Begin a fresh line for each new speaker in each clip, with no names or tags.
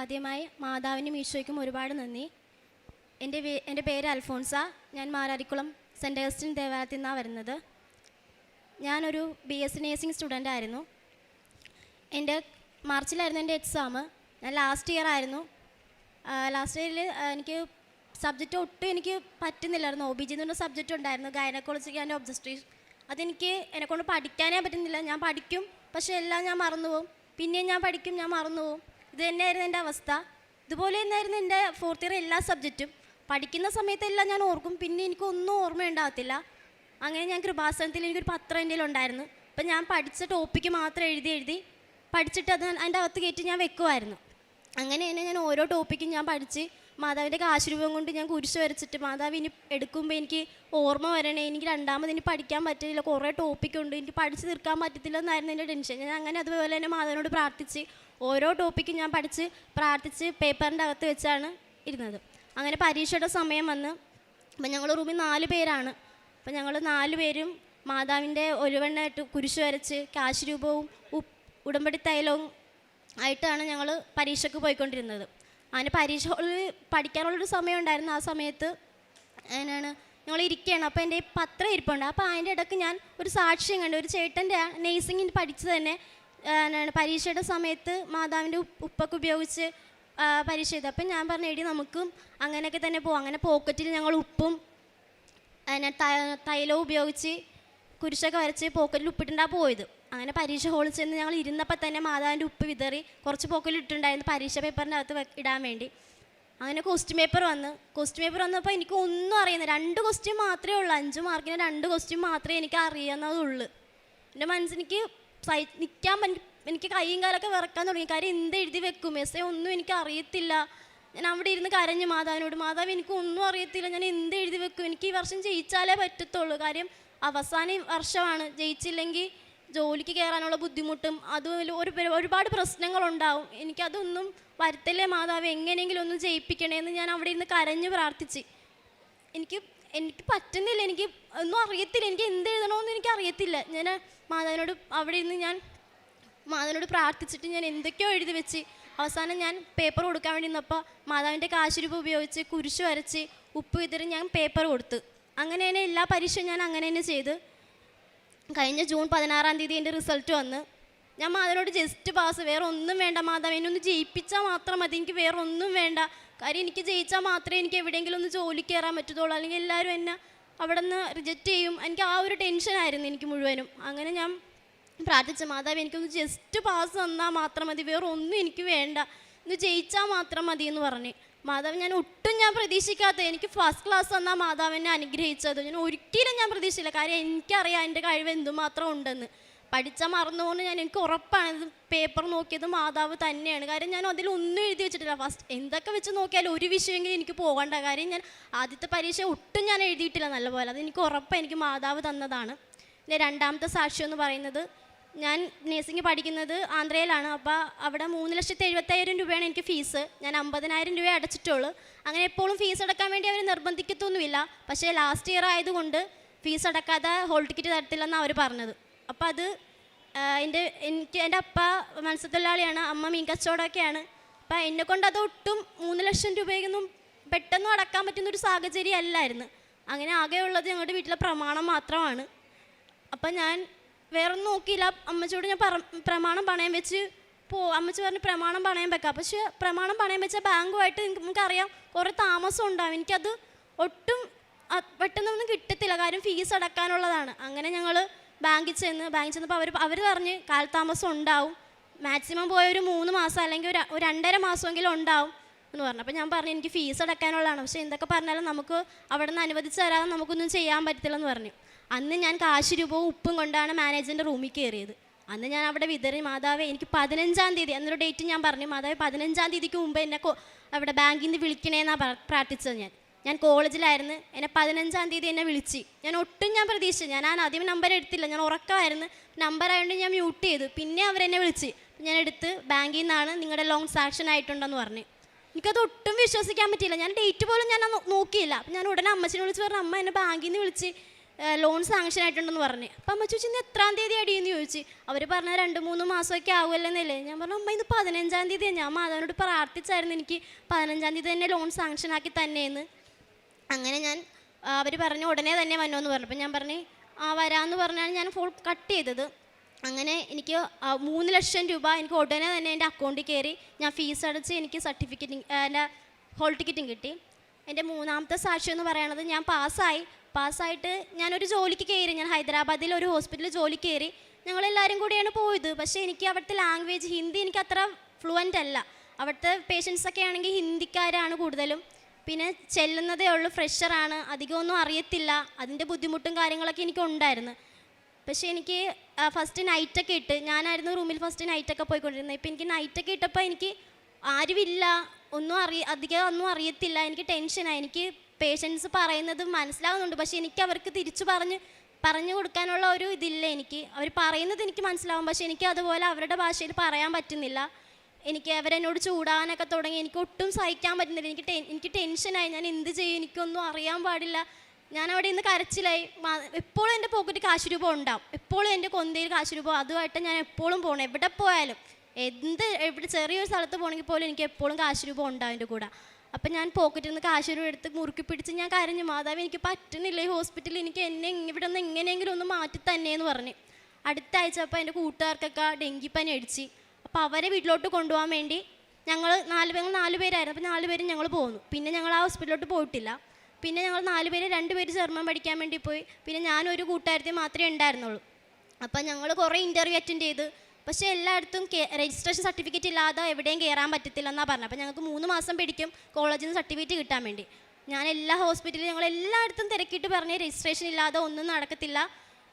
ആദ്യമായി മാതാവിനും ഈശോയ്ക്കും ഒരുപാട് നന്ദി. എൻ്റെ പേര് അൽഫോൺസ. ഞാൻ മാരാരിക്കുളം സെൻറ്റ് അഗസ്റ്റിൻ ദേവാലയത്തിൽ നിന്നാണ് വരുന്നത്. ഞാനൊരു BSc നേഴ്സിംഗ് സ്റ്റുഡൻ്റ് ആയിരുന്നു. എൻ്റെ മാർച്ചിലായിരുന്നു എൻ്റെ എക്സാം. ഞാൻ ലാസ്റ്റ് ഇയർ ആയിരുന്നു. ലാസ്റ്റ് ഇയറിൽ എനിക്ക് സബ്ജക്റ്റ് ഒട്ടും എനിക്ക് പറ്റുന്നില്ലായിരുന്നു. OBG എന്ന് പറഞ്ഞ സബ്ജക്റ്റ് ഉണ്ടായിരുന്നു, ഗൈനക്കോളജി ആൻഡ് ഒബ്ജസ്ട്രീഷൻ. അതെനിക്ക് എന്നെക്കൊണ്ട് പഠിക്കാനേ പറ്റുന്നില്ല. ഞാൻ പഠിക്കും, പക്ഷേ എല്ലാം ഞാൻ മറന്നു പോകും. പിന്നെയും ഞാൻ പഠിക്കും, ഞാൻ മറന്നു പോകും. ഇത് തന്നെയായിരുന്നു എൻ്റെ അവസ്ഥ. ഇതുപോലെ തന്നെയായിരുന്നു എൻ്റെ ഫോർത്ത് ഇയർ എല്ലാ സബ്ജക്റ്റും. പഠിക്കുന്ന സമയത്തെല്ലാം ഞാൻ ഓർക്കും, പിന്നെ എനിക്കൊന്നും ഓർമ്മയുണ്ടാകത്തില്ല. അങ്ങനെ ഞാൻ കൃപാസനത്തിൽ എനിക്കൊരു പത്രം എൻ്റെ ഉണ്ടായിരുന്നു. അപ്പം ഞാൻ പഠിച്ച ടോപ്പിക്ക് മാത്രം എഴുതി പഠിച്ചിട്ട് അത് അതിൻ്റെ അകത്ത് കയറ്റി ഞാൻ വെക്കുമായിരുന്നു. അങ്ങനെ തന്നെ ഞാൻ ഓരോ ടോപ്പിക്കും ഞാൻ പഠിച്ച് മാതാവിൻ്റെ കാശുരൂപം കൊണ്ട് ഞാൻ കുരിശ് വരച്ചിട്ട് മാതാവ് ഇനി എടുക്കുമ്പോൾ എനിക്ക് ഓർമ്മ വരണേ, എനിക്ക് രണ്ടാമത് ഇനി പഠിക്കാൻ പറ്റില്ല, കുറേ ടോപ്പിക്കുണ്ട്, എനിക്ക് പഠിച്ച് തീർക്കാൻ പറ്റത്തില്ല എന്നായിരുന്നു എൻ്റെ ടെൻഷൻ. ഞാൻ അങ്ങനെ അതുപോലെ തന്നെ മാതാവിനോട് പ്രാർത്ഥിച്ച് ഓരോ ടോപ്പിക്കും ഞാൻ പഠിച്ച് പ്രാർത്ഥിച്ച് പേപ്പറിൻ്റെ അകത്ത് വെച്ചാണ് ഇരുന്നത്. അങ്ങനെ പരീക്ഷയുടെ സമയം വന്ന് അപ്പം ഞങ്ങൾ റൂമിൽ 4 പേരാണ്. അപ്പം ഞങ്ങൾ 4 പേരും മാതാവിൻ്റെ ഒരുവണ്ണമായിട്ട് കുരിശ് വരച്ച് കാശുരൂപവും ഉടമ്പടി തൈലവും ആയിട്ടാണ് ഞങ്ങൾ പരീക്ഷയ്ക്ക് പോയിക്കൊണ്ടിരുന്നത്. അങ്ങനെ പരീക്ഷ പഠിക്കാനുള്ളൊരു സമയം ഉണ്ടായിരുന്നു. ആ സമയത്ത് അതിനാണ് ഞങ്ങൾ ഇരിക്കുകയാണ്. അപ്പോൾ എൻ്റെ പത്രം ഇരിപ്പുണ്ട്. അപ്പോൾ അതിൻ്റെ ഇടയ്ക്ക് ഞാൻ ഒരു സാക്ഷ്യം കണ്ടു. ഒരു ചേട്ടൻ്റെ നേഴ്സിംഗിന് പഠിച്ച് തന്നെ പരീക്ഷയുടെ സമയത്ത് മാതാവിൻ്റെ ഉപ്പൊക്കെ ഉപയോഗിച്ച് പരീക്ഷ ചെയ്തു. അപ്പം ഞാൻ പറഞ്ഞു, എടി നമുക്കും അങ്ങനെയൊക്കെ തന്നെ പോകാം. അങ്ങനെ പോക്കറ്റിൽ ഞങ്ങൾ ഉപ്പും അതിനെ തൈലവും ഉപയോഗിച്ച് കുരിശൊക്കെ വരച്ച് പോക്കറ്റിൽ ഉപ്പിട്ടുണ്ടാ പോയത്. അങ്ങനെ പരീക്ഷ ഹോളിൽ ചെന്ന് ഞങ്ങൾ ഇരുന്നപ്പോൾ തന്നെ മാതാവിൻ്റെ ഉപ്പ് വിതറി കുറച്ച് പോക്കറ്റിൽ ഇട്ടുണ്ടായിരുന്നു പരീക്ഷ പേപ്പറിൻ്റെ അകത്ത് ഇടാൻ വേണ്ടി. അങ്ങനെ ക്വസ്റ്റ്യൻ പേപ്പർ വന്നപ്പോൾ എനിക്ക് ഒന്നും അറിയുന്നില്ല. 2 ക്വസ്റ്റ്യൻ മാത്രമേ ഉള്ളൂ. 5 മാർക്കിന് 2 ക്വസ്റ്റ്യൻ മാത്രമേ എനിക്ക് അറിയാവുന്നതുള്ളൂ. എൻ്റെ മനസ്സിലേക്ക് നിൽക്കാൻ എനിക്ക് കൈയും കാലൊക്കെ വിറക്കാൻ തുടങ്ങി. കാര്യം എന്ത് എഴുതി വെക്കും, ഒന്നും എനിക്ക് അറിയത്തില്ല. ഞാൻ അവിടെ ഇരുന്ന് കരഞ്ഞു മാതാവിനോട്, മാതാവ് എനിക്കൊന്നും അറിയത്തില്ല, ഞാൻ എന്ത് എഴുതി വെക്കും, എനിക്ക് ഈ വർഷം ജയിച്ചാലേ പറ്റത്തുള്ളൂ. കാര്യം അവസാന വർഷമാണ്, ജയിച്ചില്ലെങ്കിൽ ജോലിക്ക് കയറാനുള്ള ബുദ്ധിമുട്ടും അതും ഒരുപാട് പ്രശ്നങ്ങളുണ്ടാവും. എനിക്കതൊന്നും വരുത്തല്ലേ മാതാവ്, എങ്ങനെയെങ്കിലും ഒന്ന് ജയിപ്പിക്കണേന്ന് ഞാൻ അവിടെ ഇരുന്ന് കരഞ്ഞ് പ്രാർത്ഥിച്ച്. എനിക്ക് പറ്റുന്നില്ല, എനിക്ക് ഒന്നും അറിയത്തില്ല, എനിക്ക് എന്ത് എഴുതണമെന്ന് എനിക്ക് അറിയത്തില്ല. ഞാൻ മാതാവിനോട് അവിടെ ഇരുന്ന് ഞാൻ മാതാവിനോട് പ്രാർത്ഥിച്ചിട്ട് ഞാൻ എന്തൊക്കെയോ എഴുതി വെച്ച് അവസാനം ഞാൻ പേപ്പർ കൊടുക്കാൻ വേണ്ടി നിന്നപ്പോൾ മാതാവിൻ്റെ കാശുരൂപം ഉപയോഗിച്ച് കുരിശ് വരച്ച് ഉപ്പ് വിതറി ഞാൻ പേപ്പർ കൊടുത്ത്. അങ്ങനെ തന്നെ എല്ലാ പരീക്ഷയും ഞാൻ അങ്ങനെ തന്നെ ചെയ്ത്. കഴിഞ്ഞ ജൂൺ 16-ാം തീയതി എൻ്റെ റിസൾട്ട് വന്ന്. ഞാൻ മാതാവിനോട് ജസ്റ്റ് പാസ്, വേറെ ഒന്നും വേണ്ട മാതാവ്, എന്നെ ഒന്ന് ജയിപ്പിച്ചാൽ മാത്രം മതി, എനിക്ക് വേറെ ഒന്നും വേണ്ട. കാര്യം എനിക്ക് ജയിച്ചാൽ മാത്രമേ എനിക്ക് എവിടെയെങ്കിലും ഒന്ന് ജോലി കയറാൻ പറ്റത്തുള്ളൂ, അല്ലെങ്കിൽ എല്ലാവരും എന്നെ അവിടെ നിന്ന് റിജക്റ്റ് ചെയ്യും. എനിക്ക് ആ ഒരു ടെൻഷനായിരുന്നു എനിക്ക് മുഴുവനും. അങ്ങനെ ഞാൻ പ്രാർത്ഥിച്ച, മാതാവ് എനിക്കൊന്ന് ജസ്റ്റ് പാസ് തന്നാൽ മാത്രം മതി, വേറെ ഒന്നും എനിക്ക് വേണ്ട, ഒന്ന് ജയിച്ചാൽ മാത്രം മതി എന്ന് പറഞ്ഞ്. മാതാവ് ഞാൻ ഒട്ടും പ്രതീക്ഷിക്കാത്ത എനിക്ക് ഫസ്റ്റ് ക്ലാസ് തന്നാൽ മാതാവ് എന്നെ അനുഗ്രഹിച്ചത് ഞാൻ ഒരിക്കലും ഞാൻ പ്രതീക്ഷിച്ചില്ല. കാര്യം എനിക്കറിയാം എൻ്റെ കഴിവ് എന്തുമാത്രം ഉണ്ടെന്ന്. പഠിച്ചാൽ മറന്നുകൊണ്ട് എനിക്ക് ഉറപ്പാണ് ഇത് പേപ്പർ നോക്കിയത് മാതാവ് തന്നെയാണ്. കാര്യം ഞാൻ അതിലൊന്നും എഴുതി വെച്ചിട്ടില്ല. ഫസ്റ്റ് എന്തൊക്കെ വെച്ച് നോക്കിയാലും ഒരു വിഷയമെങ്കിലും എനിക്ക് പോകണ്ട. കാര്യം ഞാൻ ആദ്യത്തെ പരീക്ഷ ഒട്ടും ഞാൻ എഴുതിയിട്ടില്ല നല്ലപോലെ. അതെനിക്ക് ഉറപ്പാണ് എനിക്ക് മാതാവ് തന്നതാണ്. പിന്നെ രണ്ടാമത്തെ സാക്ഷ്യം എന്ന് പറയുന്നത്, ഞാൻ നേഴ്സിംഗ് പഠിക്കുന്നത് ആന്ധ്രയിലാണ്. അപ്പോൾ അവിടെ 3,70,000 രൂപയാണ് എനിക്ക് ഫീസ്. ഞാൻ 50,000 രൂപ അടച്ചിട്ടുള്ളൂ. അങ്ങനെ എപ്പോഴും ഫീസ് അടക്കാൻ വേണ്ടി അവർ നിർബന്ധിക്കത്തൊന്നുമില്ല. പക്ഷേ ലാസ്റ്റ് ഇയർ ആയതുകൊണ്ട് ഫീസ് അടക്കാതെ ഹോൾ ടിക്കറ്റ് തരത്തില്ലെന്നാണ് അവർ പറഞ്ഞത്. അപ്പോൾ അത് എൻ്റെ അപ്പ മത്സ്യത്തൊഴിലാളിയാണ്, അമ്മ മീൻ കച്ചവടമൊക്കെയാണ്. അപ്പോൾ എന്നെക്കൊണ്ട് അത് ഒട്ടും 3 ലക്ഷം രൂപയൊന്നും പെട്ടെന്ന് അടക്കാൻ പറ്റുന്നൊരു സാഹചര്യം അല്ലായിരുന്നു. അങ്ങനെ ആകെയുള്ളത് ഞങ്ങളുടെ വീട്ടിലെ പ്രമാണം മാത്രമാണ്. അപ്പം ഞാൻ വേറൊന്നും നോക്കിയില്ല. അമ്മച്ചിയോട് ഞാൻ പ്രമാണം പണയം വെച്ച് അമ്മച്ചി പറഞ്ഞ് പ്രമാണം പണയം വെക്കാം. പക്ഷേ പ്രമാണം പണയം വെച്ച ബാങ്കുമായിട്ട് നമുക്കറിയാം കുറേ താമസം ഉണ്ടാവും. എനിക്കത് ഒട്ടും പെട്ടെന്നൊന്നും കിട്ടത്തില്ല. കാര്യം ഫീസ് അടക്കാനുള്ളതാണ്. അങ്ങനെ ഞങ്ങൾ ബാങ്കിൽ ചെന്നപ്പോൾ അവർ പറഞ്ഞ് കാലതാമസം ഉണ്ടാവും, മാക്സിമം പോയ ഒരു 3 മാസം അല്ലെങ്കിൽ ഒരു 2.5 മാസമെങ്കിലും ഉണ്ടാവും എന്ന് പറഞ്ഞു. അപ്പോൾ ഞാൻ പറഞ്ഞു എനിക്ക് ഫീസ് അടക്കാനുള്ളതാണ്, പക്ഷേ എന്തൊക്കെ പറഞ്ഞാലും നമുക്ക് അവിടെ നിന്ന് അനുവദിച്ച് തരാതെ നമുക്കൊന്നും ചെയ്യാൻ പറ്റില്ലെന്ന് പറഞ്ഞു. അന്ന് ഞാൻ കാശുരൂപവും ഉപ്പും കൊണ്ടാണ് മാനേജറിൻ്റെ റൂമിൽ കയറിയത്. അന്ന് ഞാൻ അവിടെ വിതറി, മാതാവേ എനിക്ക് 15-ാം തീയതി എന്നൊരു ഡേറ്റ് ഞാൻ പറഞ്ഞു, മാതാവേ 15-ാം തീയതിക്ക് മുമ്പ് എന്നെ അവിടെ ബാങ്കിൽ നിന്ന് വിളിക്കണേന്നാണ് പ്രാർത്ഥിച്ചത്. ഞാൻ കോളേജിലായിരുന്നു. എന്നെ 15-ാം തീയതി എന്നെ വിളിച്ച്. ഞാൻ ഒട്ടും പ്രതീക്ഷിച്ചു. ഞാൻ ആദ്യം നമ്പർ എടുത്തില്ല, ഞാൻ ഉറക്കമായിരുന്നു. നമ്പർ ആയതുകൊണ്ട് ഞാൻ മ്യൂട്ട് ചെയ്തു. പിന്നെ അവരെന്നെ വിളിച്ച് ഞാൻ എടുത്ത്, ബാങ്കിൽ നിന്നാണ്, നിങ്ങളുടെ ലോൺ സാങ്ഷൻ ആയിട്ടുണ്ടെന്ന് പറഞ്ഞു. എനിക്കത് ഒട്ടും വിശ്വസിക്കാൻ പറ്റിയില്ല. ഞാൻ ഡേറ്റ് പോലും ഞാൻ നോക്കിയില്ല. അപ്പം ഞാൻ ഉടനെ അമ്മച്ചിനെ വിളിച്ച് പറഞ്ഞു, അമ്മ എന്നെ ബാങ്കിൽ നിന്ന് വിളിച്ച് ലോൺ സാങ്ഷൻ ആയിട്ടുണ്ടെന്ന് പറഞ്ഞു. അപ്പം അമ്മ ചോദിച്ചു ഇന്ന് എത്രാം തീയതി അടിയെന്ന് ചോദിച്ചു. അവർ പറഞ്ഞ 2-3 മാസമൊക്കെ ആവുമല്ലെന്നല്ലേ. ഞാൻ പറഞ്ഞു അമ്മ ഇന്ന് 15-ാം തീയതിയാണ്. ഞാൻ മാതാവിനോട് പ്രാർത്ഥിച്ചായിരുന്നു എനിക്ക് 15-ാം തീയതി തന്നെ ലോൺ സാങ്ഷൻ ആക്കി തന്നെയെന്ന്. അങ്ങനെ ഞാൻ അവർ പറഞ്ഞു ഉടനെ തന്നെ വന്നുവെന്ന് പറഞ്ഞു. അപ്പം ഞാൻ പറഞ്ഞു വരാമെന്ന് പറഞ്ഞാണ് ഞാൻ ഫോൺ കട്ട് ചെയ്തത്. അങ്ങനെ എനിക്ക് 3 ലക്ഷം രൂപ എനിക്ക് ഉടനെ തന്നെ എൻ്റെ അക്കൗണ്ടിൽ കയറി. ഞാൻ ഫീസ് അടച്ച് എനിക്ക് സർട്ടിഫിക്കറ്റും എൻ്റെ ഹോൾ ടിക്കറ്റും കിട്ടി. എൻ്റെ 3ാമത്തെ സാക്ഷ്യം എന്ന് പറയുന്നത് ഞാൻ പാസ്സായിട്ട് ഞാനൊരു ജോലിക്ക് കയറി. ഞാൻ ഹൈദരാബാദിൽ ഒരു ഹോസ്പിറ്റലിൽ ജോലിക്ക് കയറി. ഞങ്ങളെല്ലാവരും കൂടിയാണ് പോയത്. പക്ഷേ എനിക്ക് അവിടുത്തെ ലാംഗ്വേജ് ഹിന്ദി എനിക്ക് അത്ര ഫ്ലുവൻ്റ് അല്ല. അവിടുത്തെ പേഷ്യൻസൊക്കെ ആണെങ്കിൽ ഹിന്ദിക്കാരാണ് കൂടുതലും. പിന്നെ ചെല്ലുന്നതേ ഉള്ളൂ, ഫ്രഷറാണ്, അധികമൊന്നും അറിയത്തില്ല. അതിൻ്റെ ബുദ്ധിമുട്ടും കാര്യങ്ങളൊക്കെ എനിക്കുണ്ടായിരുന്നു. പക്ഷേ എനിക്ക് ഫസ്റ്റ് നൈറ്റൊക്കെ ഇട്ട് ഞാനായിരുന്നു റൂമിൽ ഫസ്റ്റ് നൈറ്റൊക്കെ പോയിക്കൊണ്ടിരുന്നത്. ഇപ്പം എനിക്ക് നൈറ്റൊക്കെ ഇട്ടപ്പോൾ എനിക്ക് ആരുമില്ല, അധികം ഒന്നും അറിയത്തില്ല. എനിക്ക് ടെൻഷനായി. എനിക്ക് പേഷ്യൻസ് പറയുന്നത് മനസ്സിലാവുന്നുണ്ട്, പക്ഷേ എനിക്ക് അവർക്ക് തിരിച്ചു പറഞ്ഞു കൊടുക്കാനുള്ള ഒരു ഇതില്ല. അവർ പറയുന്നത് എനിക്ക് മനസ്സിലാവും, പക്ഷേ എനിക്ക് അതുപോലെ അവരുടെ ഭാഷയിൽ പറയാൻ പറ്റുന്നില്ല. അവരെന്നോട് ചൂടാനൊക്കെ തുടങ്ങി. എനിക്ക് ഒട്ടും സഹിക്കാൻ പറ്റുന്നില്ല. എനിക്ക് ടെൻഷനായി. ഞാൻ എന്ത് ചെയ്യും, എനിക്കൊന്നും അറിയാൻ പാടില്ല. ഞാൻ അവിടെ നിന്ന് കരച്ചിലായി. എപ്പോഴും എൻ്റെ പോക്കറ്റ് കാശ് രൂപ ഉണ്ടാവും, എപ്പോഴും എൻ്റെ കൊന്തയിൽ കാശ് രൂപ. അതുമായിട്ട് ഞാൻ എപ്പോഴും പോകണം. എവിടെ പോയാലും എവിടെ ചെറിയൊരു സ്ഥലത്ത് പോകണമെങ്കിൽ പോലും എനിക്ക് എപ്പോഴും കാശ് രൂപ ഉണ്ടാവും എൻ്റെ കൂടെ. അപ്പം ഞാൻ പോക്കറ്റിൽ നിന്ന് കാശ് രൂപ എടുത്ത് മുറുക്കി പിടിച്ച് ഞാൻ കരഞ്ഞു, മാതാവ് എനിക്ക് പറ്റുന്നില്ല ഈ ഹോസ്പിറ്റലിൽ, എനിക്ക് ഇവിടെ നിന്ന് എങ്ങനെയെങ്കിലും ഒന്ന് മാറ്റി തന്നെയെന്ന് പറഞ്ഞ്. അടുത്ത ആഴ്ച അപ്പോൾ എൻ്റെ കൂട്ടുകാർക്കൊക്കെ ഡെങ്കിപ്പനി അടിച്ച്. അപ്പോൾ അവരെ വീട്ടിലോട്ട് കൊണ്ടുപോകാൻ വേണ്ടി ഞങ്ങൾ 4 പേരായിരുന്നു. അപ്പോൾ 4 പേരും ഞങ്ങൾ പോന്നു. പിന്നെ ഞങ്ങൾ ആ ഹോസ്പിറ്റലിലോട്ട് പോയിട്ടില്ല. പിന്നെ ഞങ്ങൾ 4 പേര് 2 പേര് ജർമ്മൻ പഠിക്കാൻ വേണ്ടി പോയി. പിന്നെ ഞാനൊരു കൂട്ടുകാരത്തി മാത്രമേ ഉണ്ടായിരുന്നുള്ളൂ. അപ്പം ഞങ്ങൾ കുറേ ഇൻ്റർവ്യൂ അറ്റൻഡ് ചെയ്ത്. പക്ഷേ എല്ലായിടത്തും രജിസ്ട്രേഷൻ സർട്ടിഫിക്കറ്റ് ഇല്ലാതെ എവിടെയും കയറാൻ പറ്റത്തില്ല എന്നാണ് പറഞ്ഞത്. അപ്പോൾ ഞങ്ങൾക്ക് 3 മാസം പിടിക്കും കോളേജിൽ നിന്ന് സർട്ടിഫിക്കറ്റ് കിട്ടാൻ വേണ്ടി. ഞാൻ എല്ലാ ഹോസ്പിറ്റലിലും ഞങ്ങൾ എല്ലായിടത്തും തിരക്കിയിട്ട് പറഞ്ഞ് രജിസ്ട്രേഷൻ ഇല്ലാതെ ഒന്നും നടക്കത്തില്ല,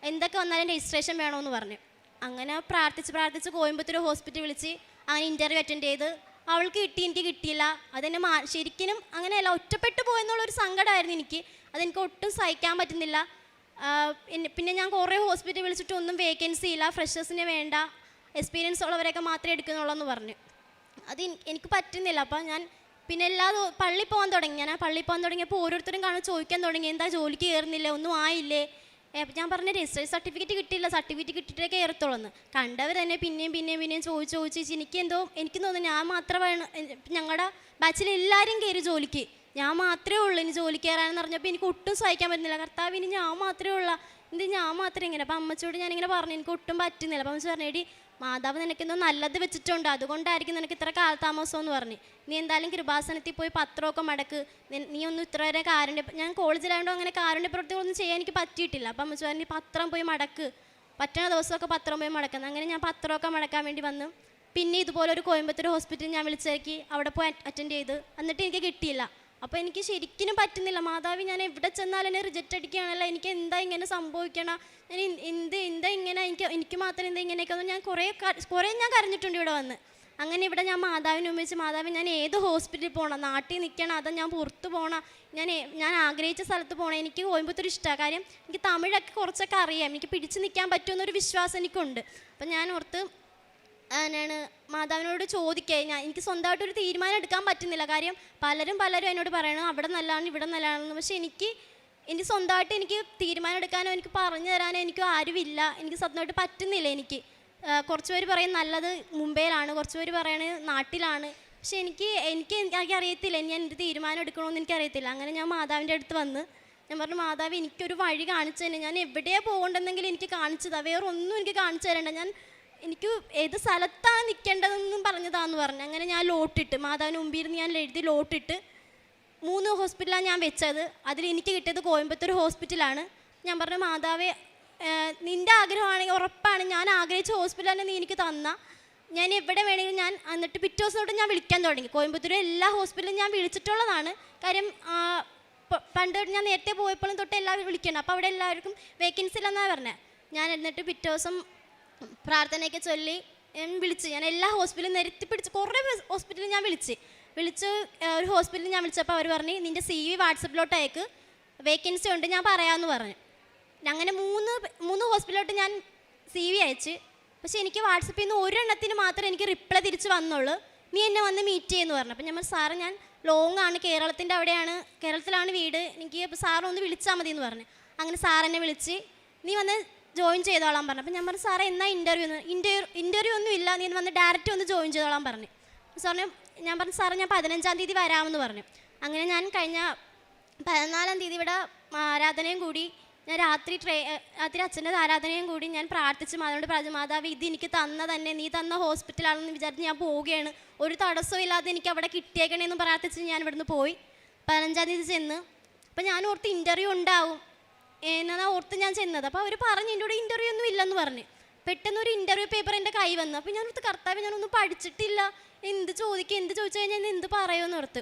എന്തൊക്കെ വന്നാലും രജിസ്ട്രേഷൻ വേണമെന്ന് പറഞ്ഞു. അങ്ങനെ പ്രാർത്ഥിച്ച് കോയമ്പത്തൂർ ഹോസ്പിറ്റൽ വിളിച്ച് അങ്ങനെ ഇൻ്റർവ്യൂ അറ്റൻഡ് ചെയ്ത്. അവൾക്ക് കിട്ടി, എനിക്ക് കിട്ടിയില്ല. അതെന്നെ ശരിക്കും അങ്ങനെയല്ല, ഒറ്റപ്പെട്ടു പോയെന്നുള്ളൊരു സങ്കടമായിരുന്നു എനിക്ക്. അതെനിക്ക് ഒട്ടും സഹിക്കാൻ പറ്റുന്നില്ല. പിന്നെ ഞാൻ കുറേ ഹോസ്പിറ്റൽ വിളിച്ചിട്ട് ഒന്നും വേക്കൻസി ഇല്ല, ഫ്രഷേഴ്സിന് വേണ്ട, എക്സ്പീരിയൻസ് ഉള്ളവരെയൊക്കെ മാത്രമേ എടുക്കുന്നുള്ളൂ എന്ന് അത് എനിക്ക് പറ്റുന്നില്ല. അപ്പം ഞാൻ പിന്നെ പള്ളിയിൽ പോകാൻ തുടങ്ങി. ഞാൻ ആ പള്ളിയിൽ പോകാൻ തുടങ്ങിയപ്പോൾ ഓരോരുത്തരും കാണാൻ ചോദിക്കാൻ തുടങ്ങി, എന്താ ജോലിക്ക് കയറുന്നില്ല, ഒന്നും ആയില്ലേ. ഞാൻ പറഞ്ഞ രജിസ്ട്രേഷൻ സർട്ടിഫിക്കറ്റ് കിട്ടിയില്ല, സർട്ടിഫിക്കറ്റ് കിട്ടിയിട്ടേ കയറത്തുള്ളൂ. കണ്ടവർ തന്നെ പിന്നെയും ചോദിച്ച് എനിക്ക് തോന്നുന്നു ഞാൻ മാത്രമാണ്, ഞങ്ങളുടെ ബാച്ചിൽ എല്ലാവരും കയറി ജോലിക്ക്, ഞാൻ മാത്രമേ ഉള്ളൂ ഇനി ജോലിക്ക് കയറാനെന്ന് പറഞ്ഞപ്പോൾ എനിക്ക് ഒട്ടും സഹിക്കാൻ പറ്റുന്നില്ല. കർത്താവിന് ഞാൻ മാത്രമേ ഉള്ളൂ, ഞാൻ മാത്രമേ ഇങ്ങനെ. അപ്പം അമ്മച്ചോട് ഞാനിങ്ങനെ പറഞ്ഞു എനിക്ക് ഒട്ടും പറ്റുന്നില്ല. അപ്പം അമ്മച്ച പറഞ്ഞു, എടി മാതാവ് നിനക്കെന്തോ നല്ലത് വെച്ചിട്ടുണ്ട്, അതുകൊണ്ടായിരിക്കും നിനക്ക് ഇത്ര കാലതാമസം എന്ന് പറഞ്ഞു. നീ എന്തായാലും കൃപാസനത്തിൽ പോയി പത്രമൊക്കെ മടക്ക്, നീ ഒന്നും ഇത്ര വരെ ഞാൻ കോളേജിലായതുകൊണ്ട് അങ്ങനെ കാരുണ്യ പ്രവൃത്തികളൊന്നും ചെയ്യാൻ എനിക്ക് പറ്റിയിട്ടില്ല. അപ്പം അമ്മച്ച പറഞ്ഞു പത്രം പോയി മടക്ക്, പറ്റുന്ന ദിവസമൊക്കെ പത്രം പോയി മടക്കുന്നത്. അങ്ങനെ ഞാൻ പത്രമൊക്കെ മടക്കാൻ വേണ്ടി വന്നു. പിന്നെ ഇതുപോലെ ഒരു കോയമ്പത്തൂർ ഹോസ്പിറ്റലിൽ ഞാൻ വിളിച്ചേക്കി, അവിടെ പോയി അറ്റൻഡ് ചെയ്ത്. എന്നിട്ട് എനിക്ക് കിട്ടിയില്ല. അപ്പോൾ എനിക്ക് ശരിക്കും പറ്റുന്നില്ല. മാതാവ് ഞാൻ എവിടെ ചെന്നാലും എന്നെ റിജക്റ്റ് അടിക്കുകയാണല്ലോ, എനിക്ക് എന്താ ഇങ്ങനെ സംഭവിക്കണം, ഞാൻ എന്താ ഇങ്ങനെ എനിക്ക് മാത്രം എന്താ ഇങ്ങനെയൊക്കെ ഞാൻ കുറേ ഞാൻ കരഞ്ഞിട്ടുണ്ട് ഇവിടെ വന്ന്. അങ്ങനെ ഇവിടെ ഞാൻ മാതാവിനെ ഉമ്മച്ച്, മാതാവ് ഞാൻ ഏത് ഹോസ്പിറ്റലിൽ പോകണം, നാട്ടിൽ നിൽക്കണം, അതോ ഞാൻ പുറത്ത് പോകണം, ഞാൻ ആഗ്രഹിച്ച സ്ഥലത്ത് പോകണം. എനിക്ക് കോയമ്പത്തൂർ ഇഷ്ടമാണ്, കാര്യം എനിക്ക് തമിഴൊക്കെ കുറച്ചൊക്കെ അറിയാം, എനിക്ക് പിടിച്ച് നിൽക്കാൻ പറ്റുമെന്നൊരു വിശ്വാസം എനിക്കുണ്ട്. അപ്പം ഞാൻ ഓർത്ത് ഞാനാണ് മാതാവിനോട് ചോദിക്കുക. എനിക്ക് സ്വന്തമായിട്ടൊരു തീരുമാനം എടുക്കാൻ പറ്റുന്നില്ല, കാര്യം പലരും എന്നോട് പറയണം അവിടെ നല്ലതാണ് ഇവിടെ നല്ലതാണെന്ന്. പക്ഷേ എനിക്ക് സ്വന്തമായിട്ട് എനിക്ക് തീരുമാനം എടുക്കാനോ എനിക്ക് പറഞ്ഞു തരാനോ എനിക്കും ആരുമില്ല, എനിക്ക് സ്വന്തമായിട്ട് പറ്റുന്നില്ല. കുറച്ച് പേര് പറയും നല്ലത് മുംബൈയിലാണ്, കുറച്ച് പേര് പറയണത് നാട്ടിലാണ്. പക്ഷെ എനിക്ക് അറിയത്തില്ല, ഞാൻ എൻ്റെ തീരുമാനം എടുക്കണമെന്ന് എനിക്കറിയത്തില്ല. അങ്ങനെ ഞാൻ മാതാവിൻ്റെ അടുത്ത് വന്ന് ഞാൻ പറഞ്ഞു, മാതാവ് എനിക്കൊരു വഴി കാണിച്ചു തന്നെ, ഞാൻ എവിടെയാണ് പോകേണ്ടതെങ്കിലും എനിക്ക് കാണിച്ചതാണ്, വേറെ ഒന്നും എനിക്ക് കാണിച്ചു തരേണ്ട, എനിക്ക് ഏത് സ്ഥലത്താണ് നിൽക്കേണ്ടതെന്നും പറഞ്ഞതാന്ന് പറഞ്ഞു. അങ്ങനെ ഞാൻ ലോട്ടിട്ട് മാതാവിന് മുമ്പിരുന്ന് ഞാൻ എഴുതി ലോട്ടിട്ട് 3 ഹോസ്പിറ്റലാണ് ഞാൻ വെച്ചത്. അതിൽ എനിക്ക് കിട്ടിയത് കോയമ്പത്തൂർ ഹോസ്പിറ്റലാണ്. ഞാൻ പറഞ്ഞു, മാതാവേ നിൻ്റെ ആഗ്രഹമാണെങ്കിൽ ഉറപ്പാണ്, ഞാൻ ആഗ്രഹിച്ച ഹോസ്പിറ്റലാണ് നീ എനിക്ക് തന്ന, ഞാൻ എവിടെ വേണമെങ്കിലും ഞാൻ. എന്നിട്ട് പിറ്റേ ദിവസം തൊട്ട് ഞാൻ വിളിക്കാൻ തുടങ്ങി. കോയമ്പത്തൂർ എല്ലാ ഹോസ്പിറ്റലും ഞാൻ വിളിച്ചിട്ടുള്ളതാണ്, കാര്യം പണ്ട് ഞാൻ നേരത്തെ പോയപ്പോഴും തൊട്ട് എല്ലാവരും വിളിക്കണം. അപ്പോൾ അവിടെ എല്ലാവർക്കും വേക്കൻസി ഇല്ലെന്നാണ് പറഞ്ഞത്. ഞാൻ എന്നിട്ട് പിറ്റേ ദിവസം പ്രാർത്ഥനയൊക്കെ ചൊല്ലി വിളിച്ച് ഞാൻ എല്ലാ ഹോസ്പിറ്റലും നിരത്തി പിടിച്ച് കുറേ ഹോസ്പിറ്റലിൽ ഞാൻ വിളിച്ച് ഒരു ഹോസ്പിറ്റലിൽ ഞാൻ വിളിച്ചപ്പോൾ അവർ പറഞ്ഞു, നിൻ്റെ CV വാട്സപ്പിലോട്ട് അയക്ക്, വേക്കൻസി ഉണ്ട്, ഞാൻ പറയാമെന്ന് പറഞ്ഞു. അങ്ങനെ 3 ഹോസ്പിറ്റലിലോട്ട് ഞാൻ CV അയച്ച്. പക്ഷേ എനിക്ക് വാട്സപ്പിൽ നിന്ന് ഒരെണ്ണത്തിന് മാത്രമേ എനിക്ക് റിപ്ലൈ തിരിച്ച് വന്നുള്ളൂ, നീ എന്നെ വന്ന് മീറ്റ് ചെയ്യുമെന്ന് പറഞ്ഞു. അപ്പം ഞാൻ സാറ് ഞാൻ ലോങ് ആണ്, കേരളത്തിലാണ് വീട്, എനിക്ക് സാറ് ഒന്ന് വിളിച്ചാൽ മതി എന്ന് പറഞ്ഞു. അങ്ങനെ സാർ എന്നെ വിളിച്ച് നീ വന്ന് ജോയിൻ ചെയ്തോളാൻ പറഞ്ഞു. അപ്പോൾ ഞാൻ പറഞ്ഞു സാറേ എന്നാ ഇൻ്റർവ്യൂ ഒന്നും ഇല്ല, നീ വന്ന് ഡയറക്റ്റ് വന്ന് ജോയിൻ ചെയ്തോളാൻ പറഞ്ഞു. സാറിന് ഞാൻ പറഞ്ഞു സാറേ ഞാൻ 15-ാം തീയതി വരാമെന്ന് പറഞ്ഞു. അങ്ങനെ ഞാൻ കഴിഞ്ഞ 14-ാം തീയതി ഇവിടെ ആരാധനയും കൂടി, ഞാൻ രാത്രി അച്ഛൻ്റെ ആരാധനയും കൂടി ഞാൻ പ്രാർത്ഥിച്ചു മാതാവിനോട് മാതാവ് ഇത് എനിക്ക് തന്ന തന്നെ, നീ തന്ന ഹോസ്പിറ്റലാണെന്ന് വിചാരിച്ച് ഞാൻ പോവുകയാണ്, ഒരു തടസ്സവും ഇല്ലാതെ എനിക്ക് അവിടെ കിട്ടിയേക്കണേന്ന് പ്രാർത്ഥിച്ച് ഞാൻ ഇവിടുന്ന് പോയി. 15-ാം തീയതി ചെന്ന് അപ്പോൾ ഞാൻ ഓർത്ത് ഇൻ്റർവ്യൂ ഉണ്ടാവും എന്നാണ് ഓർത്ത് ഞാൻ ചെന്നത്. അപ്പോൾ അവർ പറഞ്ഞു എൻ്റെ കൂടെ ഇൻ്റർവ്യൂ ഒന്നും ഇല്ലെന്ന് പറഞ്ഞ്. പെട്ടെന്ന് ഒരു ഇൻ്റർവ്യൂ പേപ്പർ എൻ്റെ കൈ വന്നു. അപ്പോൾ ഞാൻ ഓർത്ത് കർത്താവ് ഞാനൊന്നും പഠിച്ചിട്ടില്ല, എന്ത് ചോദിച്ചു കഴിഞ്ഞാൽ എന്ത് പറയുമെന്ന് ഓർത്ത്.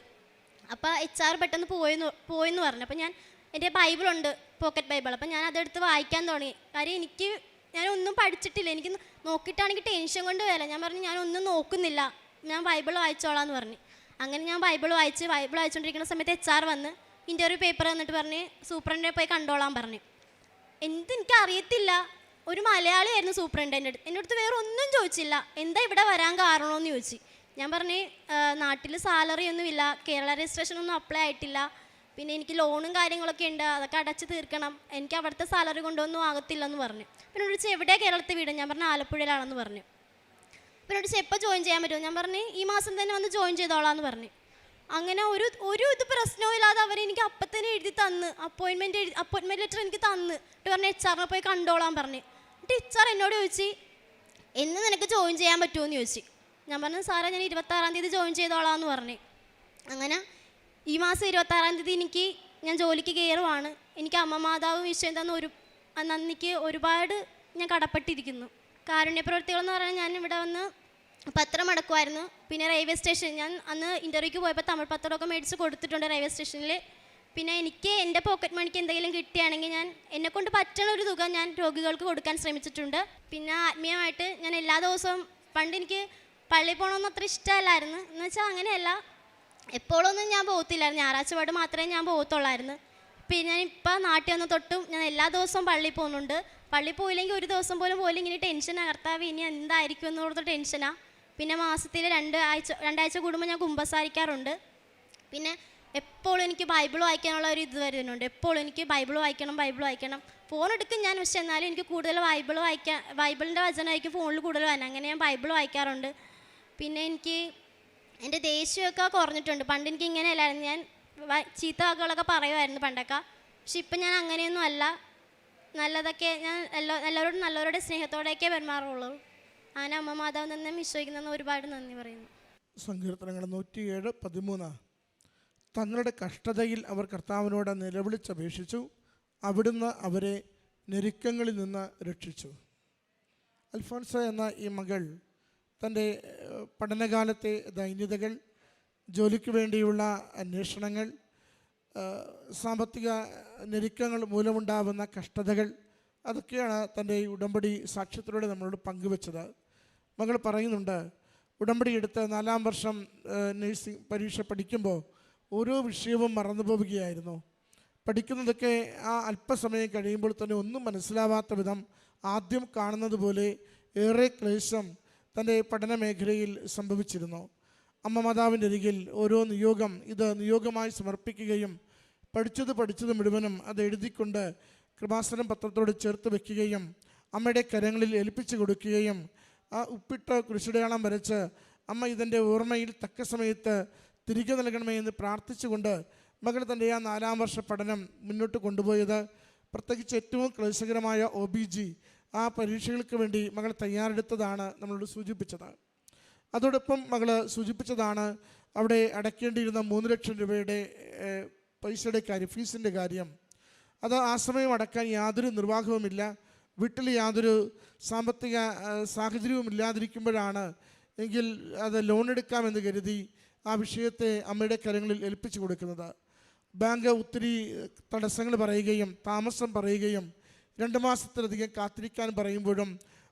അപ്പോൾ HR പെട്ടെന്ന് പോയെന്ന് പറഞ്ഞു. അപ്പോൾ ഞാൻ എൻ്റെ ബൈബിളുണ്ട്, പോക്കറ്റ് ബൈബിൾ, അപ്പോൾ ഞാൻ അതെടുത്ത് വായിക്കാൻ തുടങ്ങി. കാര്യം ഞാനൊന്നും പഠിച്ചിട്ടില്ല, എനിക്ക് നോക്കിയിട്ടാണെങ്കിൽ ടെൻഷൻ കൊണ്ട് വരില്ല. ഞാൻ പറഞ്ഞു ഞാനൊന്നും നോക്കുന്നില്ല, ഞാൻ ബൈബിൾ വായിച്ചോളാം എന്ന് പറഞ്ഞു. അങ്ങനെ ഞാൻ ബൈബിൾ വായിച്ചുകൊണ്ടിരിക്കുന്ന സമയത്ത് HR വന്ന് ഇൻ്റർവ്യൂ പേപ്പർ വന്നിട്ട് പറഞ്ഞ് സൂപ്രണ്ടിനെ പോയി കണ്ടോളാൻ പറഞ്ഞു. എനിക്ക് അറിയത്തില്ല, ഒരു മലയാളിയായിരുന്നു സൂപ്രണ്ട്. എൻ്റെ അടുത്ത് വേറെ ഒന്നും ചോദിച്ചില്ല, എന്താ ഇവിടെ വരാൻ കാരണമെന്ന് ചോദിച്ചു. ഞാൻ പറഞ്ഞു നാട്ടിൽ സാലറി ഒന്നുമില്ല, കേരള രജിസ്ട്രേഷനൊന്നും അപ്ലൈ ആയിട്ടില്ല, പിന്നെ എനിക്ക് ലോണും കാര്യങ്ങളൊക്കെ ഉണ്ട്, അതൊക്കെ അടച്ച് തീർക്കണം, എനിക്ക് അവിടുത്തെ സാലറി കൊണ്ടൊന്നും ആകത്തില്ലെന്ന് പറഞ്ഞു. പിന്നെ ചോദിച്ചാൽ എവിടെയാണ് കേരളത്തിൽ വീട്? ഞാൻ പറഞ്ഞു ആലപ്പുഴയിലാണെന്ന് പറഞ്ഞു. പിന്നെ ചോദിച്ചാൽ എപ്പോൾ ജോയിൻ ചെയ്യാൻ പറ്റുമോ? ഞാൻ പറഞ്ഞു ഈ മാസം തന്നെ വന്ന് ജോയിൻ ചെയ്തോളാന്ന് പറഞ്ഞു. അങ്ങനെ ഒരു ഇത് പ്രശ്നവും ഇല്ലാതെ അവരെനിക്ക് അപ്പം തന്നെ എഴുതി തന്ന് അപ്പോയിൻമെൻറ്റ് ലെറ്റർ എനിക്ക് തന്ന് പറഞ്ഞ് HR പോയി കണ്ടോളാൻ പറഞ്ഞു. എന്നിട്ട് HR എന്നോട് ചോദിച്ചു എന്ന് നിനക്ക് ജോയിൻ ചെയ്യാൻ പറ്റുമോ എന്ന് ചോദിച്ചു. ഞാൻ പറഞ്ഞു സാറേ ഞാൻ 26-ാം തീയതി ജോയിൻ ചെയ്തോളാം എന്ന് പറഞ്ഞു. അങ്ങനെ ഈ മാസം 26-ാം തീയതി ഞാൻ ജോലിക്ക് കയറുവാണ്. എനിക്ക് അമ്മ മാതാവും ഈശോയും തന്ന നന്ദിക്ക് ഒരുപാട് ഞാൻ കടപ്പെട്ടിരിക്കുന്നു. കാരുണ്യ പ്രവൃത്തികളെന്ന് പറഞ്ഞാൽ ഞാൻ ഇവിടെ വന്ന് പത്രം അടക്കുമായിരുന്നു. പിന്നെ റെയിൽവേ സ്റ്റേഷൻ ഞാൻ അന്ന് ഇൻ്റർവ്യൂക്ക് പോയപ്പോൾ തമിഴ് പത്രമൊക്കെ മേടിച്ച് കൊടുത്തിട്ടുണ്ട് റെയിൽവേ സ്റ്റേഷനിൽ. പിന്നെ എനിക്ക് എൻ്റെ പോക്കറ്റ് മണിക്ക് എന്തെങ്കിലും കിട്ടുകയാണെങ്കിൽ ഞാൻ എന്നെക്കൊണ്ട് പറ്റുന്ന ഒരു തുക ഞാൻ രോഗികൾക്ക് കൊടുക്കാൻ ശ്രമിച്ചിട്ടുണ്ട്. പിന്നെ ആത്മീയമായിട്ട് ഞാൻ എല്ലാ ദിവസവും പണ്ട് എനിക്ക് പള്ളിയിൽ പോകണമെന്ന് അത്ര ഇഷ്ടമല്ലായിരുന്നു. എന്ന് വെച്ചാൽ അങ്ങനെയല്ല, എപ്പോഴൊന്നും ഞാൻ പോകത്തില്ലായിരുന്നു, ഞായറാഴ്ച പാട് മാത്രമേ ഞാൻ പോകത്തുള്ളായിരുന്നു. പിന്നെ ഞാനിപ്പോൾ നാട്ടിൽ വന്ന തൊട്ടും ഞാൻ എല്ലാ ദിവസവും പള്ളിയിൽ പോകുന്നുണ്ട്. പള്ളിയിൽ പോയില്ലെങ്കിൽ ഒരു ദിവസം പോലും ഇങ്ങനെ ടെൻഷനാണ്, കർത്താവ് ഇനി എന്തായിരിക്കും എന്നോർത്ത് ടെൻഷനാണ്. പിന്നെ മാസത്തിൽ രണ്ടാഴ്ച കൂടുമ്പോൾ ഞാൻ കുമ്പസാരിക്കാറുണ്ട്. പിന്നെ എപ്പോഴും എനിക്ക് ബൈബിൾ വായിക്കാനുള്ള ഒരു ഇത് വരുന്നുണ്ട്, എപ്പോഴും എനിക്ക് ബൈബിൾ വായിക്കണം. ഫോൺ എടുക്കും ഞാൻ, പക്ഷെ എന്നാലും എനിക്ക് കൂടുതൽ ബൈബിളിൻ്റെ വചനമായിരിക്കും ഫോണിൽ കൂടുതൽ വരണം. അങ്ങനെ ഞാൻ ബൈബിൾ വായിക്കാറുണ്ട്. പിന്നെ എനിക്ക് എൻ്റെ ദേഷ്യമൊക്കെ കുറഞ്ഞിട്ടുണ്ട്. പണ്ട് എനിക്ക് ഇങ്ങനെയല്ലായിരുന്നു, ഞാൻ ചീത്ത വാക്കുകളൊക്കെ പറയുമായിരുന്നു പണ്ടൊക്കെ. പക്ഷെ ഇപ്പം ഞാൻ അങ്ങനെയൊന്നും അല്ല, നല്ലതൊക്കെ ഞാൻ എല്ലാവരോടും നല്ലവരുടെ സ്നേഹത്തോടെയൊക്കെ പെരുമാറുള്ളൂ. അങ്ങനെ അമ്മ മാതാവ് നിന്ന് വിശ്വസിക്കുന്ന ഒരുപാട് നന്ദി പറയുന്നു.
സങ്കീർത്തനങ്ങൾ 107:13 തങ്ങളുടെ കഷ്ടതയിൽ അവർ കർത്താവിനോട് നിലവിളിച്ചപേക്ഷിച്ചു, അവിടുന്ന് അവരെ ഞെരുക്കങ്ങളിൽ നിന്ന് രക്ഷിച്ചു. അൽഫോൻസ എന്ന ഈ മകൾ തൻ്റെ പഠനകാലത്തെ ദൈന്യതകൾ, ജോലിക്ക് വേണ്ടിയുള്ള അന്വേഷണങ്ങൾ, സാമ്പത്തിക ഞെരുക്കങ്ങൾ മൂലമുണ്ടാകുന്ന കഷ്ടതകൾ, അതൊക്കെയാണ് തൻ്റെ ഈ ഉടമ്പടി സാക്ഷ്യത്തിലൂടെ നമ്മളോട് പങ്കുവെച്ചത്. മകൾ പറയുന്നുണ്ട്, ഉടമ്പടി എടുത്ത് 4-ാം വർഷം നഴ്സിംഗ് പരീക്ഷ പഠിക്കുമ്പോൾ ഓരോ വിഷയവും മറന്നു പോവുകയായിരുന്നു. പഠിക്കുന്നതൊക്കെ ആ അല്പസമയം കഴിയുമ്പോൾ തന്നെ ഒന്നും മനസ്സിലാവാത്ത വിധം ആദ്യം കാണുന്നത് പോലെ ഏറെ ക്ലേശം തൻ്റെ പഠന മേഖലയിൽ സംഭവിച്ചിരുന്നു. അമ്മ മാതാവിൻ്റെ അരികിൽ ഓരോ നിയോഗമായി സമർപ്പിക്കുകയും പഠിച്ചത് മുഴുവനും അത് എഴുതിക്കൊണ്ട് കൃപാസനം പത്രത്തോട് ചേർത്ത് വയ്ക്കുകയും അമ്മയുടെ കരങ്ങളിൽ ഏൽപ്പിച്ചു കൊടുക്കുകയും ആ ഉപ്പിട്ട കുരിശടയാളം വരച്ച് അമ്മ ഇതിൻ്റെ ഓർമ്മയിൽ തക്ക സമയത്ത് തിരികെ നൽകണമേ എന്ന് പ്രാർത്ഥിച്ചുകൊണ്ട് മകൾ തൻ്റെ ആ 4-ാം വർഷ പഠനം മുന്നോട്ട് കൊണ്ടുപോയത്. പ്രത്യേകിച്ച് ഏറ്റവും ക്ലേശകരമായ OBG ആ പരീക്ഷകൾക്ക് വേണ്ടി മകൾ തയ്യാറെടുത്തതാണ് നമ്മളോട് സൂചിപ്പിച്ചത്. അതോടൊപ്പം മകൾ സൂചിപ്പിച്ചതാണ് അവിടെ അടയ്ക്കേണ്ടിയിരുന്ന 3 ലക്ഷം രൂപയുടെ പൈസയുടെ കാര്യം, ഫീസിൻ്റെ കാര്യം. അത് ആ സമയം അടക്കാൻ യാതൊരു നിർവാഹവുമില്ല, വീട്ടിൽ യാതൊരു സാമ്പത്തിക സാഹചര്യവും ഇല്ലാതിരിക്കുമ്പോഴാണ് എങ്കിൽ അത് ലോൺ എടുക്കാമെന്ന് കരുതി ആ വിഷയത്തെ അമ്മയുടെ കരങ്ങളിൽ ഏൽപ്പിച്ചു കൊടുക്കുന്നത്. ബാങ്ക് ഒത്തിരി തടസ്സങ്ങൾ പറയുകയും താമസം പറയുകയും 2 മാസത്തിലധികം കാത്തിരിക്കാൻ പറയുമ്പോഴും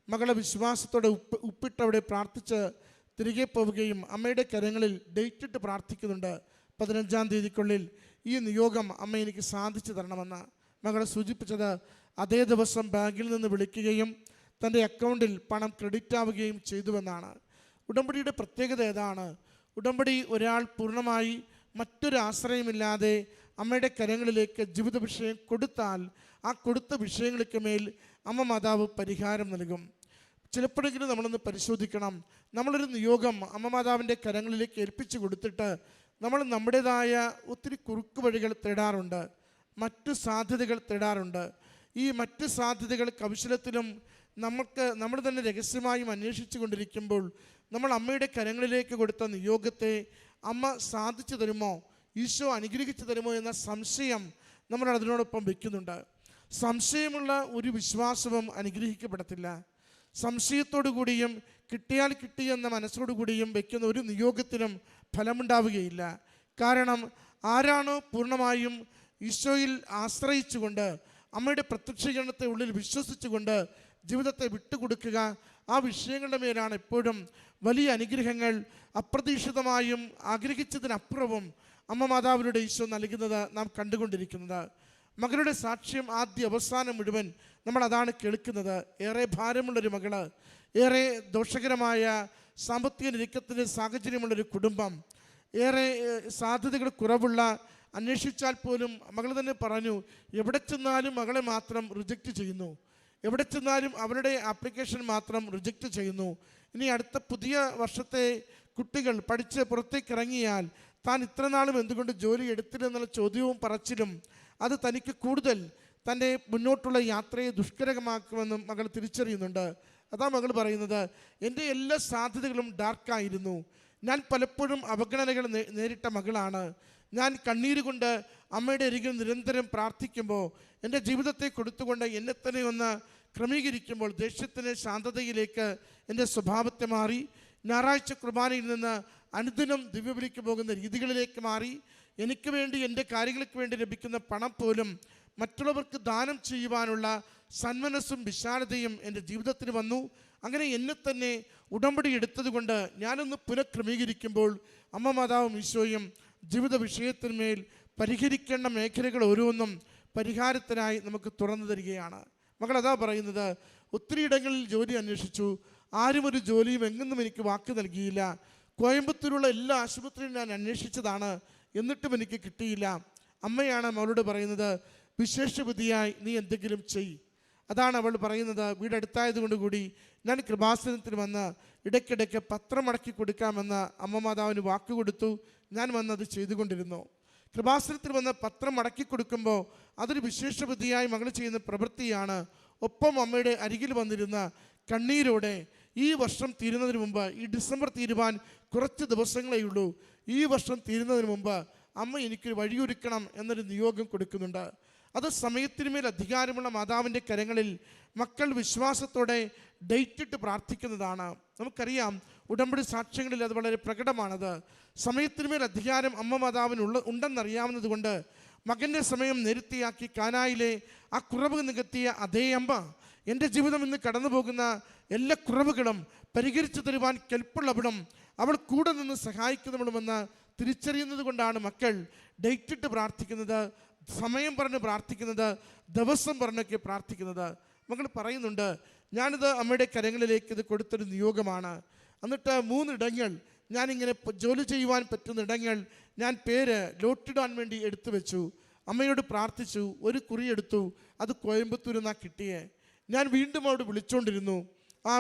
മകളെ വിശ്വാസത്തോടെ ഉപ്പിട്ടവിടെ പ്രാർത്ഥിച്ച് തിരികെ പോവുകയും അമ്മയുടെ കരങ്ങളിൽ ഡേറ്റ് ഇട്ട് പ്രാർത്ഥിക്കുന്നുണ്ട്. 15-ാം തീയതിക്കുള്ളിൽ ഈ നിയോഗം അമ്മ എനിക്ക് സാധിച്ചു തരണമെന്ന് മകളെ സൂചിപ്പിച്ചത്. അതേ ദിവസം ബാങ്കിൽ നിന്ന് വിളിക്കുകയും തൻ്റെ അക്കൗണ്ടിൽ പണം ക്രെഡിറ്റ് ആവുകയും ചെയ്തുവെന്നാണ്. ഉടമ്പടിയുടെ പ്രത്യേകത ഏതാണ്? ഉടമ്പടി ഒരാൾ പൂർണ്ണമായി മറ്റൊരു ആശ്രയമില്ലാതെ അമ്മയുടെ കരങ്ങളിലേക്ക് ജീവിത വിഷയം കൊടുത്താൽ ആ കൊടുത്ത വിഷയങ്ങൾക്ക് മേൽ അമ്മ മാതാവ് പരിഹാരം നൽകും. ചിലപ്പോഴെങ്കിലും നമ്മളൊന്ന് പരിശോധിക്കണം. നമ്മളൊരു നിയോഗം അമ്മ മാതാവിൻ്റെ കരങ്ങളിലേക്ക് ഏൽപ്പിച്ചു കൊടുത്തിട്ട് നമ്മൾ നമ്മുടേതായ ഒത്തിരി കുറുക്ക് വഴികൾ തേടാറുണ്ട്, മറ്റു സാധ്യതകൾ തേടാറുണ്ട്. ഈ മറ്റ് സാധ്യതകൾ കൗശലത്തിലും നമ്മൾ തന്നെ രഹസ്യമായും അന്വേഷിച്ചു കൊണ്ടിരിക്കുമ്പോൾ നമ്മൾ അമ്മയുടെ കരങ്ങളിലേക്ക് കൊടുത്ത നിയോഗത്തെ അമ്മ സാധിച്ചു തരുമോ, ഈശോ അനുഗ്രഹിച്ചു തരുമോ എന്ന സംശയം നമ്മൾ അതിനോടൊപ്പം വയ്ക്കുന്നുണ്ട്. സംശയമുള്ള ഒരു വിശ്വാസവും അനുഗ്രഹിക്കപ്പെടത്തില്ല. സംശയത്തോടു കൂടിയും കിട്ടിയാൽ കിട്ടി എന്ന മനസ്സോടുകൂടിയും വയ്ക്കുന്ന ഒരു നിയോഗത്തിനും ഫലമുണ്ടാവുകയില്ല. കാരണം ആരാണോ പൂർണ്ണമായും ഈശോയിൽ ആശ്രയിച്ചുകൊണ്ട് അമ്മയുടെ പ്രത്യക്ഷീകരണത്തെ ഉള്ളിൽ വിശ്വസിച്ചുകൊണ്ട് ജീവിതത്തെ വിട്ടുകൊടുക്കുക, ആ വിഷയങ്ങളുടെ മേലാണ് എപ്പോഴും വലിയ അനുഗ്രഹങ്ങൾ അപ്രതീക്ഷിതമായും ആഗ്രഹിച്ചതിനപ്പുറവും അമ്മ മാതാവിലൂടെ ഈശോ നൽകുന്നത് നാം കണ്ടുകൊണ്ടിരിക്കുന്നത്. മകളുടെ സാക്ഷ്യം ആദ്യ അവസാനം മുഴുവൻ നമ്മൾ അതാണ് കേൾക്കുന്നത്. ഏറെ ഭാരമുള്ളൊരു മകള്, ഏറെ ദോഷകരമായ സാമ്പത്തിക ഞെരുക്കത്തിൻ്റെ സാഹചര്യമുള്ളൊരു കുടുംബം, ഏറെ സാധ്യതകൾ കുറവുള്ള, അന്വേഷിച്ചാൽ പോലും മകൾ തന്നെ പറഞ്ഞു, എവിടെ ചെന്നാലും മകളെ മാത്രം റിജക്റ്റ് ചെയ്യുന്നു, എവിടെ ചെന്നാലും അവരുടെ ആപ്ലിക്കേഷൻ മാത്രം റിജക്റ്റ് ചെയ്യുന്നു. ഇനി അടുത്ത പുതിയ വർഷത്തെ കുട്ടികൾ പഠിച്ച് പുറത്തേക്ക് ഇറങ്ങിയാൽ താൻ ഇത്ര നാളും എന്തുകൊണ്ട് ജോലി എടുത്തില്ലെന്നുള്ള ചോദ്യവും പറച്ചിലും അത് തനിക്ക് കൂടുതൽ തൻ്റെ മുന്നോട്ടുള്ള യാത്രയെ ദുഷ്കരമാക്കുമെന്നും മകൾ തിരിച്ചറിയുന്നുണ്ട്. അതാ മകൾ പറയുന്നത്, എൻ്റെ എല്ലാ സാധ്യതകളും ഡാർക്കായിരുന്നു. ഞാൻ പലപ്പോഴും അവഗണനകൾ നേരിട്ട മകളാണ്. ഞാൻ കണ്ണീര് കൊണ്ട് അമ്മയുടെ അരികിൽ നിരന്തരം പ്രാർത്ഥിക്കുമ്പോൾ, എൻ്റെ ജീവിതത്തെ കൊടുത്തുകൊണ്ട് എന്നെ തന്നെ ഒന്ന് ക്രമീകരിക്കുമ്പോൾ ദേഷ്യത്തിന് ശാന്തതയിലേക്ക് എൻ്റെ സ്വഭാവത്തെ മാറി. ഞായറാഴ്ച കുർബാനയിൽ നിന്ന് അനുദിനം ദിവ്യബലിക്ക് പോകുന്ന രീതികളിലേക്ക് മാറി. എനിക്ക് വേണ്ടി, എൻ്റെ കാര്യങ്ങൾക്ക് വേണ്ടി ലഭിക്കുന്ന പണം പോലും മറ്റുള്ളവർക്ക് ദാനം ചെയ്യുവാനുള്ള സന്മനസ്സും വിശാലതയും എൻ്റെ ജീവിതത്തിൽ വന്നു. അങ്ങനെ എന്നെ തന്നെ ഉടമ്പടി എടുത്തതുകൊണ്ട് ഞാനൊന്ന് പുനഃക്രമീകരിക്കുമ്പോൾ അമ്മ മാതാവും ഈശോയും ജീവിത വിഷയത്തിന്മേൽ പരിഹരിക്കേണ്ട മേഖലകൾ ഓരോന്നും പരിഹാരത്തിനായി നമുക്ക് തുറന്നു തരികയാണ്. മകൾ അതാ പറയുന്നത്, ഒത്തിരി ഇടങ്ങളിൽ ജോലി അന്വേഷിച്ചു, ആരും ഒരു ജോലിയും എങ്ങൊന്നും എനിക്ക് വാക്ക് നൽകിയില്ല. കോയമ്പത്തൂരുള്ള എല്ലാ ആശുപത്രിയും ഞാൻ അന്വേഷിച്ചതാണ്, എന്നിട്ടും എനിക്ക് കിട്ടിയില്ല. അമ്മയാണ് അവളോട് പറയുന്നത്, വിശേഷബുദ്ധിയായി നീ എന്തെങ്കിലും ചെയ്. അതാണ് അവൾ പറയുന്നത്. വീടടുത്തായതുകൊണ്ട് കൂടി ഞാൻ കൃപാസനത്തിന് വന്ന് ഇടയ്ക്കിടയ്ക്ക് പത്രം മടക്കി കൊടുക്കാമെന്ന് അമ്മ മാതാവിന് വാക്ക് കൊടുത്തു. ഞാൻ വന്നത് ചെയ്തുകൊണ്ടിരുന്നു. കൃപാസനത്തിൽ വന്ന് പത്രം മടക്കി കൊടുക്കുമ്പോൾ അതൊരു വിശേഷബുദ്ധിയായി മകൾ ചെയ്യുന്ന പ്രവൃത്തിയാണ്. ഒപ്പം അമ്മയുടെ അരികിൽ വന്നിരുന്ന കണ്ണീരോടെ, ഈ വർഷം തീരുന്നതിന് മുമ്പ്, ഈ ഡിസംബർ തീരുവാൻ കുറച്ച് ദിവസങ്ങളേ ഉള്ളൂ, ഈ വർഷം തീരുന്നതിന് മുമ്പ് അമ്മ എനിക്ക് വഴിയൊരുക്കണം എന്നൊരു നിയോഗം കൊടുക്കുന്നുണ്ട്. അത് സമയത്തിനുമേൽ അധികാരമുള്ള മാതാവിൻ്റെ കരങ്ങളിൽ മക്കൾ വിശ്വാസത്തോടെ ഡേറ്റിട്ട് പ്രാർത്ഥിക്കുന്നതാണ്. നമുക്കറിയാം, ഉടമ്പടി സാക്ഷ്യങ്ങളിൽ അത് വളരെ പ്രകടമാണത്. സമയത്തിനുമേൽ അധികാരം അമ്മ മാതാവിനുള്ള ഉണ്ടെന്നറിയാവുന്നത് കൊണ്ട് മകൻ്റെ സമയം നേരത്തെയാക്കി കാനായിലെ ആ കുറവ് നികത്തിയ അതേ അമ്മ എൻ്റെ ജീവിതം ഇന്ന് കടന്നു പോകുന്ന എല്ലാ കുറവുകളും പരിഹരിച്ചു തരുവാൻ കെൽപ്പുള്ളവളും അവൾ കൂടെ നിന്ന് സഹായിക്കുന്നവളുമെന്ന് തിരിച്ചറിയുന്നത് കൊണ്ടാണ് മക്കൾ ഡേറ്റിട്ട് പ്രാർത്ഥിക്കുന്നത്, സമയം പറഞ്ഞ് പ്രാർത്ഥിക്കുന്നത്, ദിവസം പറഞ്ഞൊക്കെ പ്രാർത്ഥിക്കുന്നത്. മകൾ പറയുന്നുണ്ട്, ഞാനിത് അമ്മയുടെ കരങ്ങളിലേക്ക് ഇത് കൊടുത്തൊരു നിയോഗമാണ്. എന്നിട്ട് 3 ഇടങ്ങൾ ഞാനിങ്ങനെ ജോലി ചെയ്യുവാൻ പറ്റുന്ന ഇടങ്ങൾ ഞാൻ പേര് ലോട്ടിടാൻ വേണ്ടി എടുത്തു വെച്ചു. അമ്മയോട് പ്രാർത്ഥിച്ചു, ഒരു കുറി എടുത്തു, അത് കോയമ്പത്തൂരിൽ നിന്നാണ് കിട്ടിയേ. ഞാൻ വീണ്ടും അവിടെ വിളിച്ചുകൊണ്ടിരുന്നു.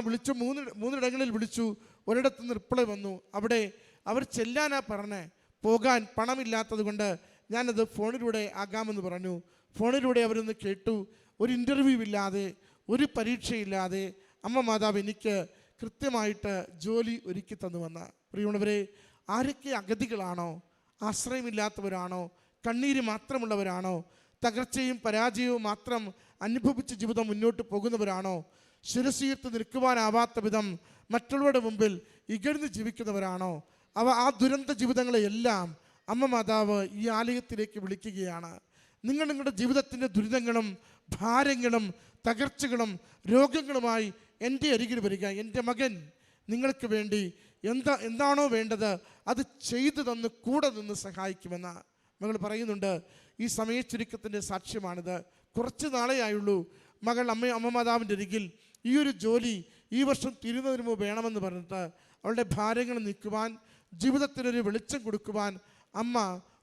വിളിച്ചു 3 ഇടങ്ങളിൽ വിളിച്ചു. ഒരിടത്തു നിന്ന് റിപ്ലൈ വന്നു. അവിടെ അവർ ചെല്ലാനാ പറഞ്ഞേ, പോകാൻ പണമില്ലാത്തത് കൊണ്ട് ഞാനത് ഫോണിലൂടെ ആകാമെന്ന് പറഞ്ഞു. ഫോണിലൂടെ അവരൊന്ന് കേട്ടു. ഒരു ഇൻ്റർവ്യൂ ഇല്ലാതെ, ഒരു പരീക്ഷയില്ലാതെ അമ്മ മാതാവ് എനിക്ക് കൃത്യമായിട്ട് ജോലി ഒരുക്കി തന്നുവെന്ന്. പ്രിയമുള്ളവരെ, ആരൊക്കെ അഗതികളാണോ, ആശ്രയമില്ലാത്തവരാണോ, കണ്ണീര് മാത്രമുള്ളവരാണോ, തകർച്ചയും പരാജയവും മാത്രം അനുഭവിച്ച് ജീവിതം മുന്നോട്ട് പോകുന്നവരാണോ, ശിരസീർത്ത് നിൽക്കുവാനാവാത്ത വിധം മറ്റുള്ളവരുടെ മുമ്പിൽ ഇകഴ്ന്ന് ജീവിക്കുന്നവരാണോ, ആ ദുരന്ത ജീവിതങ്ങളെയെല്ലാം അമ്മ മാതാവ് ഈ ആലയത്തിലേക്ക് വിളിക്കുകയാണ്. നിങ്ങളുടെ ജീവിതത്തിൻ്റെ ദുരിതങ്ങളും ഭാരങ്ങളും തകർച്ചകളും രോഗങ്ങളുമായി എൻ്റെ അരികിൽ വരിക. എൻ്റെ മകൻ നിങ്ങൾക്ക് വേണ്ടി എന്താണോ വേണ്ടത് അത് ചെയ്തു തന്ന് കൂടെ നിന്ന് സഹായിക്കുമെന്ന് മകൾ പറയുന്നുണ്ട്. ഈ സമയ ചുരുക്കത്തിൻ്റെ സാക്ഷ്യമാണിത്. കുറച്ച് നാളേ ആയുള്ളൂ മകൾ അമ്മ മാതാവിൻ്റെ അരികിൽ ഈ ഒരു ജോലി ഈ വർഷം തീരുന്നതിന് മുമ്പ് വേണമെന്ന് പറഞ്ഞിട്ട് അവളുടെ ഭാരങ്ങൾ നീക്കുവാൻ, ജീവിതത്തിനൊരു വെളിച്ചം കൊടുക്കുവാൻ അമ്മ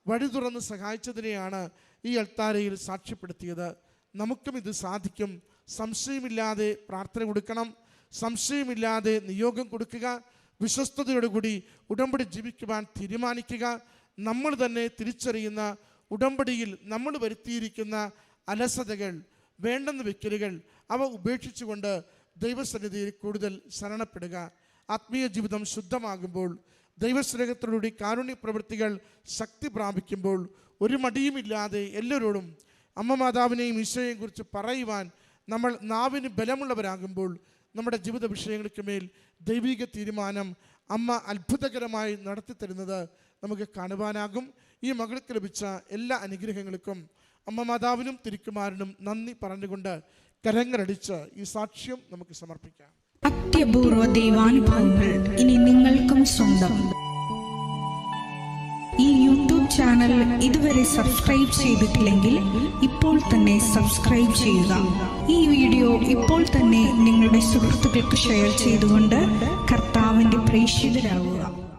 വഴി തുറന്ന് സഹായിച്ചതിനെയാണ് ഈ അൾത്താരയിൽ സാക്ഷ്യപ്പെടുത്തിയത്. നമുക്കും ഇത് സാധിക്കും. സംശയമില്ലാതെ പ്രാർത്ഥന കൊടുക്കണം, സംശയമില്ലാതെ നിയോഗം കൊടുക്കുക, വിശ്വസ്തയോടുകൂടി ഉടമ്പടി ജീവിക്കുവാൻ തീരുമാനിക്കുക. നമ്മൾ തന്നെ തിരിച്ചറിയുന്ന ഉടമ്പടിയിൽ നമ്മൾ വരുത്തിയിരിക്കുന്ന അലസതകൾ, വേണ്ടെന്ന് വെക്കലുകൾ, അവ ഉപേക്ഷിച്ചുകൊണ്ട് ദൈവസന്നിധിയിൽ കൂടുതൽ ശരണപ്പെടുക. ആത്മീയ ജീവിതം ശുദ്ധമാകുമ്പോൾ, ദൈവസ്നേഹത്തോടുകൂടി കാരുണ്യ പ്രവൃത്തികൾ ശക്തി പ്രാപിക്കുമ്പോൾ, ഒരു മടിയുമില്ലാതെ എല്ലാവരോടും അമ്മ മാതാവിനെയും ഈശോയെയും കുറിച്ച് പറയുവാൻ നമ്മൾ നാവിന് ബലമുള്ളവരാകുമ്പോൾ, നമ്മുടെ ജീവിത വിഷയങ്ങൾക്ക് മേൽ ദൈവിക തീരുമാനം അമ്മ അത്ഭുതകരമായി നടത്തിത്തരുന്നത് നമുക്ക് കാണുവാനാകും. ഈ മകൾക്ക് ലഭിച്ച എല്ലാ അനുഗ്രഹങ്ങൾക്കും അമ്മ മാതാവിനും തിരുക്കുമാരനും നന്ദി പറഞ്ഞുകൊണ്ട് കരങ്ങളടിച്ച് ഈ സാക്ഷ്യം നമുക്ക് സമർപ്പിക്കാം.
അത്യപൂർവ ദൈവാനുഭവങ്ങൾ ഇനി നിങ്ങൾക്കും സ്വന്തം. ഈ യൂട്യൂബ് ചാനൽ ഇതുവരെ സബ്സ്ക്രൈബ് ചെയ്തിട്ടില്ലെങ്കിൽ ഇപ്പോൾ തന്നെ സബ്സ്ക്രൈബ് ചെയ്യുക. ഈ വീഡിയോ ഇപ്പോൾ തന്നെ നിങ്ങളുടെ സുഹൃത്തുക്കൾക്ക് ഷെയർ ചെയ്തുകൊണ്ട് കർത്താവിന്റെ പ്രേക്ഷിതരാകുക.